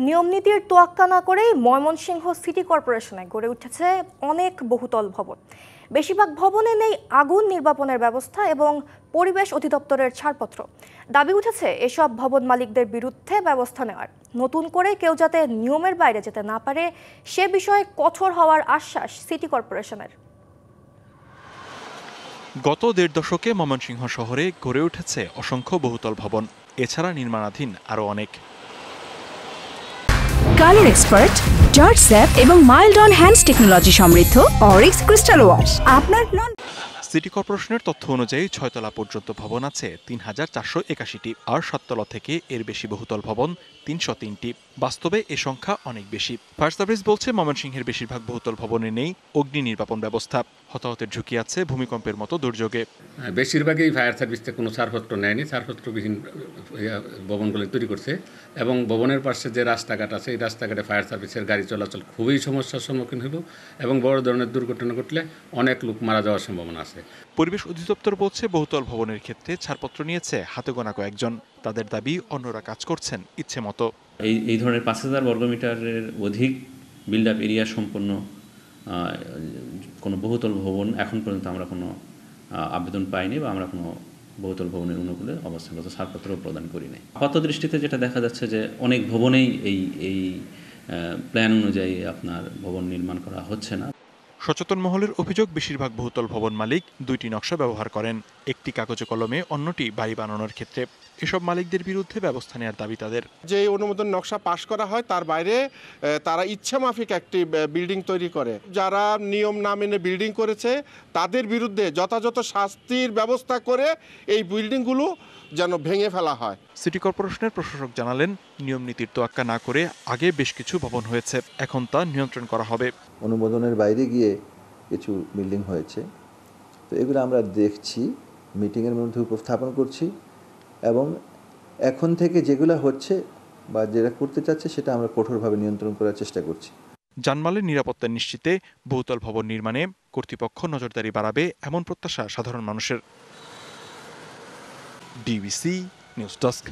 নিয়মনীতির তোয়াক্কা না করেই ময়মনসিংহ সিটি কর্পোরেশনে গড়ে উঠেছে অনেক বহুতল ভবন। বেশিরভাগ ভবনে নেই আগুন নির্বাপনের ব্যবস্থা এবং পরিবেশ অধিদপ্তরের ছাড়পত্র। দাবি উঠেছে এসব ভবন মালিকদের বিরুদ্ধে ব্যবস্থা নেওয়ার। নতুন করে কেউ যাতে নিয়মের বাইরে যেতে না পারে সে বিষয়ে কঠোর হওয়ার আশ্বাস সিটি কর্পোরেশনের। গত ১.৫ দশকে ময়মনসিংহ শহরে গড়ে উঠেছে অসংখ্য বহুতল ভবন। এছাড়া নির্মাণাধীন আরও অনেক। কালার এক্সপার্ট, জর্জ স্যাপ এবং মাইল্ড অন হ্যান্ডস টেকনোলজি সমৃদ্ধ অরিক্স ক্রিস্টাল ওয়াশ আপনার সিটি কর্পোরেশনের তথ্য অনুযায়ী ৬ তলা পর্যন্ত ভবন আছে ৩,৪৮১টি, আর ৭ তলা থেকে এর বেশি বহুতল ভবন ৩০৩টি। বাস্তবে এ সংখ্যা অনেক বেশি। ফায়ার সার্ভিস বলছে ময়মনসিংহের বেশিরভাগ বহুতল ভবনে নেই অগ্নি নির্বাপন ব্যবস্থা। হতাহতের ঝুঁকি আছে ভূমিকম্পের মতো দুর্যোগে। বেশিরভাগই ফায়ার সার্ভিস থেকে কোনো ছাড়পত্র নেয়নি, ছাড়পত্রবিহীন ভবনগুলো তৈরি করছে এবং ভবনের পাশে যে রাস্তাঘাট আছে এই রাস্তাঘাটে ফায়ার সার্ভিসের গাড়ি চলাচল খুবই সমস্যার সম্মুখীন হইব এবং বড় ধরনের দুর্ঘটনা ঘটলে অনেক লোক মারা যাওয়ার সম্ভাবনা আছে। পরিবেশ অধিদপ্তর বলছে বহুতল ভবনের ক্ষেত্রে ছাড়পত্র নিয়েছে হাতে গোনা কয়েকজন। তাদের দাবি অন্যরা কাজ করছেন ইচ্ছে মতো। এই ধরনের ৫,০০০ বর্গমিটারের অধিক বিল্ড আপ এরিয়া সম্পন্ন কোনো বহুতল ভবন এখন পর্যন্ত আমরা কোনো আবেদন পাইনি বা আমরা কোনো বহুতল ভবনের অনুকূলে অবস্থানগত ছাড়পত্র প্রদান করি নাই। আপাত দৃষ্টিতে যেটা দেখা যাচ্ছে যে অনেক ভবনেই এই প্ল্যান অনুযায়ী আপনার ভবন নির্মাণ করা হচ্ছে না। সচেতন মহলের অভিযোগ, বেশিরভাগ বহুতল ভবন মালিক দুইটি নকশা ব্যবহার করেন, একটি কাগজে কলমে, অন্যটি বাড়ি বানানোর ক্ষেত্রে। এসব মালিকদের বিরুদ্ধে ব্যবস্থা নেওয়ার দাবি তাদের। যে অনুমোদন নকশা পাশ করা হয় তার বাইরে তারা ইচ্ছামাফিক একটি বিল্ডিং তৈরি করে। যারা নিয়ম না মেনে বিল্ডিং করেছে তাদের বিরুদ্ধে যথাযথ শাস্তির ব্যবস্থা করে এই বিল্ডিংগুলো যেন ভেঙে ফেলা হয়। সিটি কর্পোরেশনের প্রশাসক জানালেন, নিয়ম নীতির তোয়াক্কা না করে আগে বেশ কিছু ভবন হয়েছে, এখন তা নিয়ন্ত্রণ করা হবে। অনুমোদনের বাইরে গিয়ে কিছু বিল্ডিং হয়েছে, তো এগুলো আমরা দেখছি, মিটিংয়ের মধ্যে উপস্থাপন করছি এবং এখন থেকে যেগুলো হচ্ছে বা যেটা করতে চাচ্ছে সেটা আমরা কঠোরভাবে নিয়ন্ত্রণ করার চেষ্টা করছি। জানমালের নিরাপত্তা নিশ্চিতে বহুতল ভবন নির্মাণে কর্তৃপক্ষ নজরদারি বাড়াবে এমন প্রত্যাশা সাধারণ মানুষের। DBC news desk.